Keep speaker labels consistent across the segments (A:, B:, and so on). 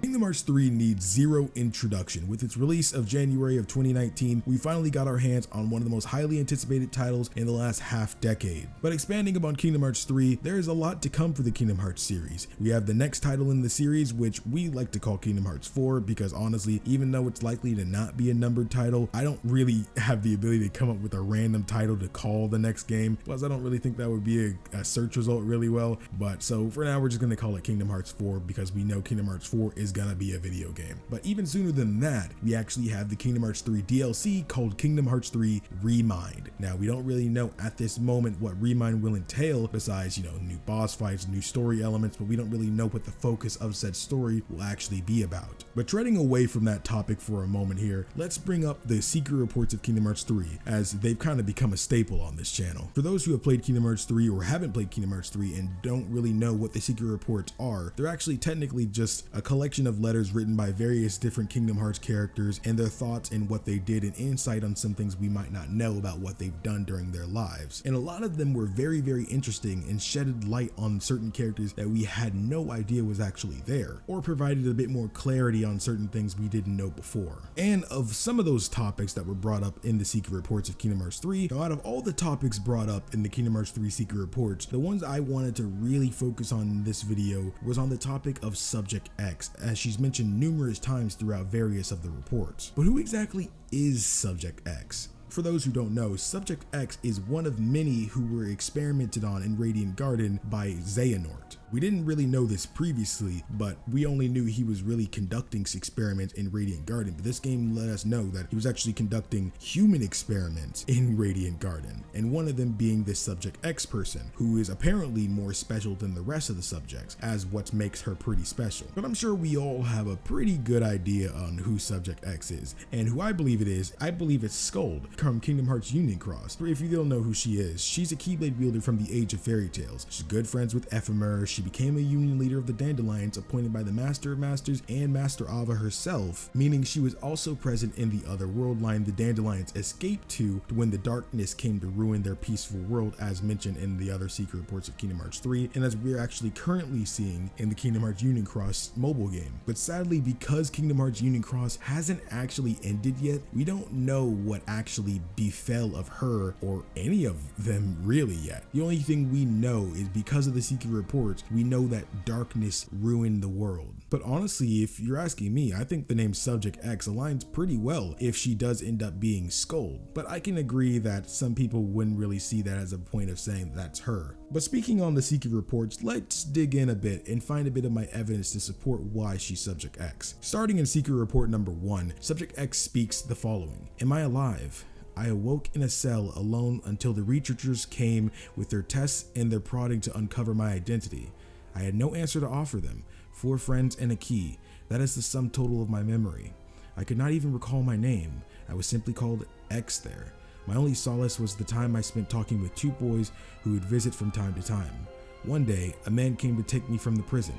A: Kingdom Hearts 3 needs zero introduction. With its release of January of 2019, we finally got our hands on one of the most highly anticipated titles in the last half decade. But expanding upon Kingdom Hearts 3, there is a lot to come for the Kingdom Hearts series. We have the next title in the series, which we like to call Kingdom Hearts 4, because honestly, even though it's likely to not be a numbered title, I don't really have the ability to come up with a random title to call the next game. Plus, I don't really think that would be a search result really well. But so for now, we're just going to call it Kingdom Hearts 4 because we know Kingdom Hearts 4 is gonna be a video game. But even sooner than that, we actually have the Kingdom Hearts 3 DLC called Kingdom Hearts 3 Remind. Now, we don't really know at this moment what Remind will entail besides, new boss fights, new story elements, but we don't really know what the focus of said story will actually be about. But treading away from that topic for a moment here, let's bring up the secret reports of Kingdom Hearts 3, as they've kind of become a staple on this channel. For those who have played Kingdom Hearts 3 or haven't played Kingdom Hearts 3 and don't really know what the secret reports are, they're actually technically just a collection of letters written by various different Kingdom Hearts characters and their thoughts and what they did and insight on some things we might not know about what they've done during their lives. And a lot of them were very, very interesting and shedded light on certain characters that we had no idea was actually there, or provided a bit more clarity on certain things we didn't know before. And of some of those topics that were brought up in the secret reports of Kingdom Hearts 3, out of all the topics brought up in the Kingdom Hearts 3 secret reports, the ones I wanted to really focus on in this video was on the topic of Subject X, as she's mentioned numerous times throughout various of the reports. But who exactly is Subject X? For those who don't know, Subject X is one of many who were experimented on in Radiant Garden by Xehanort. We didn't really know this previously, but we only knew he was really conducting experiments in Radiant Garden. But this game let us know that he was actually conducting human experiments in Radiant Garden, and one of them being this Subject X person, who is apparently more special than the rest of the subjects, as what makes her pretty special. But I'm sure we all have a pretty good idea on who Subject X is, and who I believe it is. I believe it's Scold from Kingdom Hearts Union Cross. If you don't know who she is, she's a Keyblade wielder from the Age of Fairy Tales. She's good friends with Ephemer. She became a union leader of the Dandelions, appointed by the Master of Masters and Master Ava herself, meaning she was also present in the other world line the Dandelions escaped to when the darkness came to ruin their peaceful world, as mentioned in the other secret reports of Kingdom Hearts 3, and as we're actually currently seeing in the Kingdom Hearts Union Cross mobile game. But sadly, because Kingdom Hearts Union Cross hasn't actually ended yet, we don't know what actually befell of her or any of them really yet. The only thing we know is because of the secret reports, we know that darkness ruined the world. But honestly, if you're asking me, I think the name Subject X aligns pretty well if she does end up being Scold. But I can agree that some people wouldn't really see that as a point of saying that's her. But speaking on the secret reports, let's dig in a bit and find a bit of my evidence to support why she's Subject X. Starting in secret report number 1, Subject X speaks the following: "Am I alive? I awoke in a cell alone until the researchers came with their tests and their prodding to uncover my identity. I had no answer to offer them. 4 friends and a key. That is the sum total of my memory. I could not even recall my name. I was simply called X there. My only solace was the time I spent talking with 2 boys who would visit from time to time. One day, a man came to take me from the prison.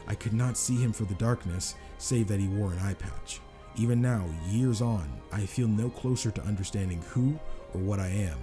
A: I could not see him for the darkness, save that he wore an eye patch. Even now, years on, I feel no closer to understanding who or what I am.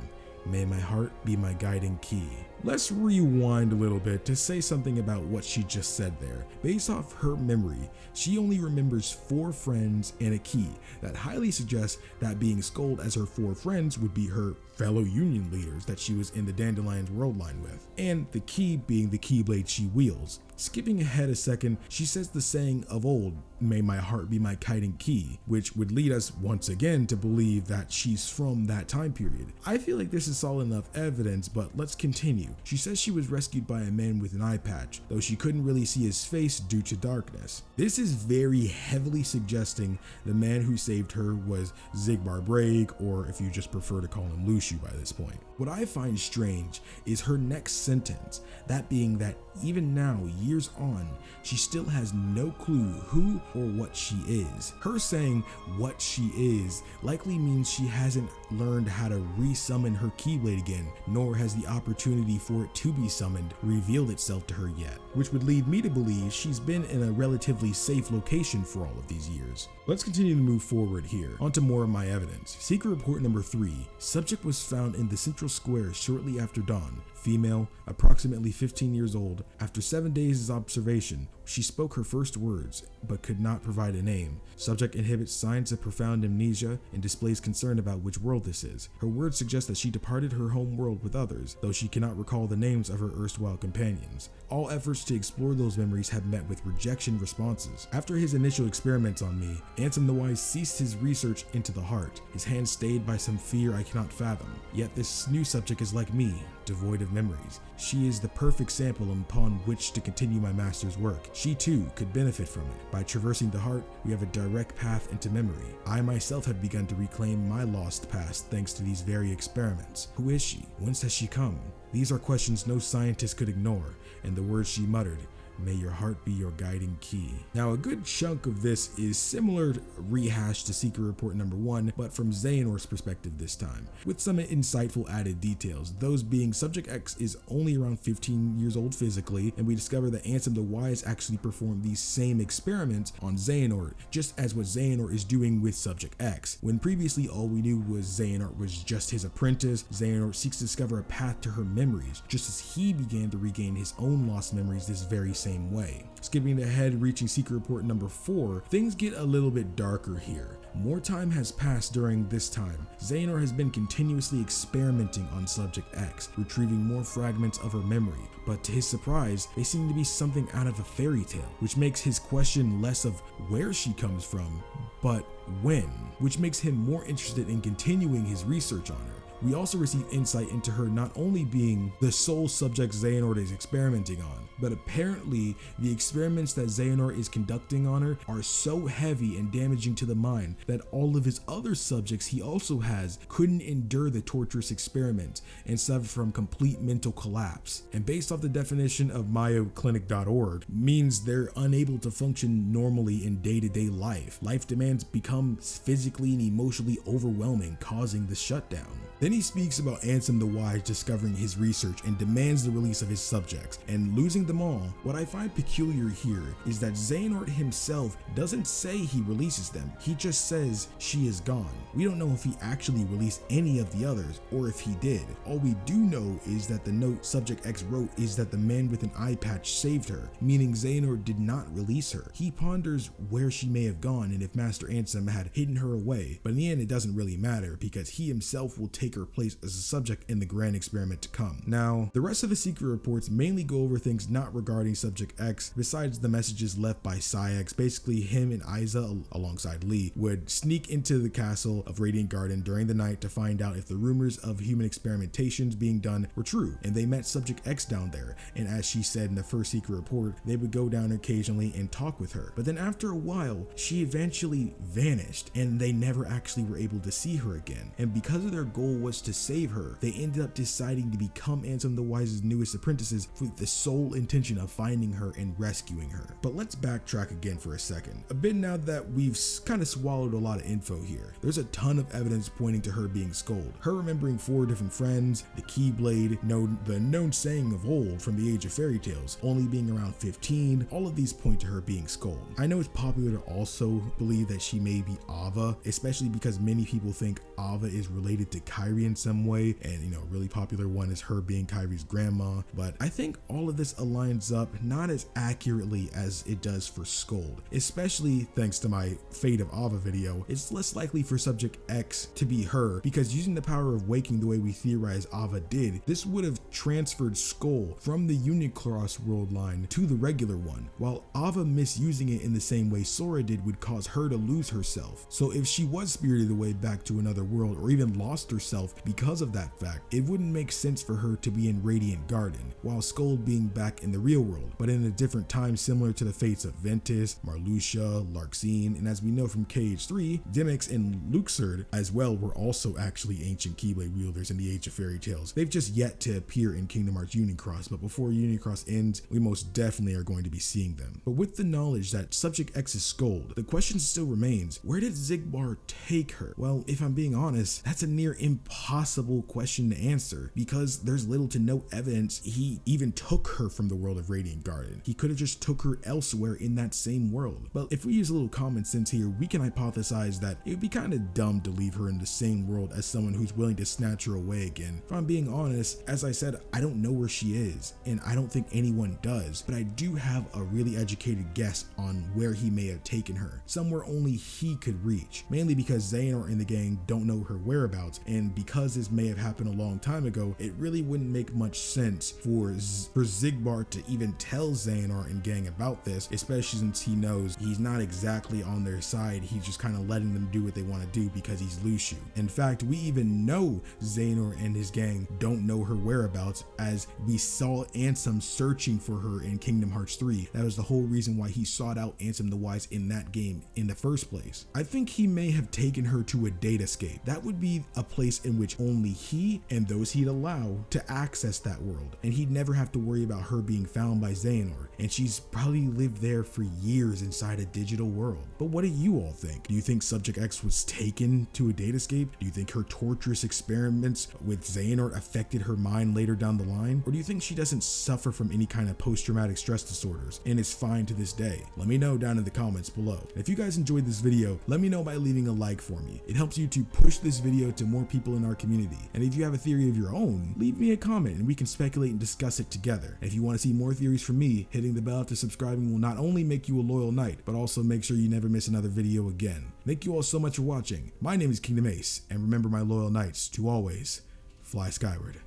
A: May my heart be my guiding key." Let's rewind a little bit to say something about what she just said there. Based off her memory, she only remembers 4 friends and a key. That highly suggests that being Scold as her 4 friends would be her fellow union leaders that she was in the Dandelions world line with, and the key being the Keyblade she wields. Skipping ahead a second, she says the saying of old, "May my heart be my guiding key," which would lead us once again to believe that she's from that time period. I feel like this is solid enough evidence, but let's continue. She says she was rescued by a man with an eye patch, though she couldn't really see his face due to darkness. This is very heavily suggesting the man who saved her was Zigbar Brake, or if you just prefer to call him Luciu by this point. What I find strange is her next sentence, that being that even now, years on, she still has no clue who or what she is. Her saying what she is likely means she hasn't learned how to re-summon her Keyblade again, nor has the opportunity for it to be summoned revealed itself to her yet, which would lead me to believe she's been in a relatively safe location for all of these years. Let's continue to move forward here, onto more of my evidence. Secret report number 3, Subject was found in the central square shortly after dawn. female, approximately 15 years old. After 7 days' observation, she spoke her first words, but could not provide a name. Subject inhibits signs of profound amnesia and displays concern about which world this is. Her words suggest that she departed her home world with others, though she cannot recall the names of her erstwhile companions. All efforts to explore those memories have met with rejection responses. After his initial experiments on me, Ansem the Wise ceased his research into the heart, his hands stayed by some fear I cannot fathom. Yet this new subject is like me, devoid of memories. She is the perfect sample upon which to continue my master's work. She too could benefit from it. By traversing the heart, we have a direct path into memory. I myself have begun to reclaim my lost past thanks to these very experiments. Who is she? Whence has she come? These are questions no scientist could ignore, and the words she muttered, "May your heart be your guiding key." Now, a good chunk of this is similar rehash to Secret Report number 1, but from Xehanort's perspective this time, with some insightful added details, those being Subject X is only around 15 years old physically, and we discover that Ansem the Wise actually performed these same experiments on Xehanort, just as what Xehanort is doing with Subject X. When previously all we knew was Xehanort was just his apprentice, Xehanort seeks to discover a path to her memories, just as he began to regain his own lost memories this very same way. Skipping ahead, reaching Secret Report number 4, things get a little bit darker here. More time has passed during this time. Xehanort has been continuously experimenting on Subject X, retrieving more fragments of her memory, but to his surprise, they seem to be something out of a fairy tale, which makes his question less of where she comes from, but when, which makes him more interested in continuing his research on her. We also receive insight into her not only being the sole subject Xehanort is experimenting on, but apparently the experiments that Xehanort is conducting on her are so heavy and damaging to the mind that all of his other subjects he also has couldn't endure the torturous experiment and suffer from complete mental collapse. And based off the definition of mayoclinic.org, means they're unable to function normally in day-to-day life. Life demands become physically and emotionally overwhelming, causing the shutdown. Then he speaks about Ansem the Wise discovering his research and demands the release of his subjects and losing them all. What I find peculiar here is that Xehanort himself doesn't say he releases them, he just says she is gone. We don't know if he actually released any of the others or if he did. All we do know is that the note Subject X wrote is that the man with an eye patch saved her, meaning Xehanort did not release her. He ponders where she may have gone and if Master Ansem had hidden her away, but in the end it doesn't really matter because he himself will take her place as a subject in the grand experiment to come. Now, the rest of the secret reports mainly go over things not regarding Subject X, besides the messages left by Psyx. Basically, him and Isa, alongside Lee, would sneak into the castle of Radiant Garden during the night to find out if the rumors of human experimentations being done were true, and they met Subject X down there, and as she said in the first secret report, they would go down occasionally and talk with her. But then after a while, she eventually vanished, and they never actually were able to see her again. And because of their goal was to save her, they ended up deciding to become Ansem the Wise's newest apprentices with the sole intention of finding her and rescuing her. But let's backtrack again for a second. A bit now that we've kind of swallowed a lot of info here. There's a ton of evidence pointing to her being Scold. Her remembering 4 different friends, the Keyblade, the known saying of old from the age of fairy tales, only being around 15, all of these point to her being Scold. I know it's popular to also believe that she may be Ava, especially because many people think Ava is related to Kairi in some way, and a really popular one is her being Kairi's grandma, but I think all of this aligns up not as accurately as it does for Scold, especially thanks to my Fate of Ava video. It's less likely for Subject X to be her, because using the power of waking the way we theorize Ava did, this would have transferred Skull from the Unicross world line to the regular one, while Ava misusing it in the same way Sora did would cause her to lose herself. So if she was spirited away back to another world or even lost herself because of that fact, it wouldn't make sense for her to be in Radiant Garden, while Skull being back in the real world, but in a different time similar to the fates of Ventus, Marluxia, Larxene, and as we know from KH3, Demyx and Luxord as well were also actually ancient Keyblade wielders in the Age of Fairy Tales. They've just yet to appear in Kingdom Hearts Unicross, but before Unicross ends, we most definitely are going to be seeing them. But with the knowledge that Subject X is Scold, the question still remains, where did Xigbar take her? Well, if I'm being honest, that's a near impossible impossible question to answer because there's little to no evidence he even took her from the world of Radiant Garden. He could have just took her elsewhere in that same world. But if we use a little common sense here, we can hypothesize that it would be kind of dumb to leave her in the same world as someone who's willing to snatch her away again. If I'm being honest, as I said, I don't know where she is, and I don't think anyone does, but I do have a really educated guess on where he may have taken her, somewhere only he could reach, mainly because Xehanort and the gang don't know her whereabouts, and because this may have happened a long time ago, it really wouldn't make much sense for Xigbar to even tell Xehanort and gang about this, especially since he knows he's not exactly on their side. He's just kind of letting them do what they want to do because he's Lucio. In fact, we even know Xehanort and his gang don't know her whereabouts, as we saw Ansem searching for her in Kingdom Hearts 3. That was the whole reason why he sought out Ansem the Wise in that game in the first place. I think he may have taken her to a datascape. That would be a place in which only he and those he'd allow to access that world, and he'd never have to worry about her being found by Xehanort, and she's probably lived there for years inside a digital world. But what do you all think? Do you think Subject X was taken to a datascape? Do you think her torturous experiments with Xehanort affected her mind later down the line? Or do you think she doesn't suffer from any kind of post-traumatic stress disorders and is fine to this day? Let me know down in the comments below. And if you guys enjoyed this video, let me know by leaving a like for me. It helps you to push this video to more people in our community. And if you have a theory of your own, leave me a comment and we can speculate and discuss it together. And if you want to see more theories from me, hitting the bell after subscribing will not only make you a loyal knight, but also make sure you never miss another video again. Thank you all so much for watching. My name is KingdomAce, and remember, my loyal knights, to always fly skyward.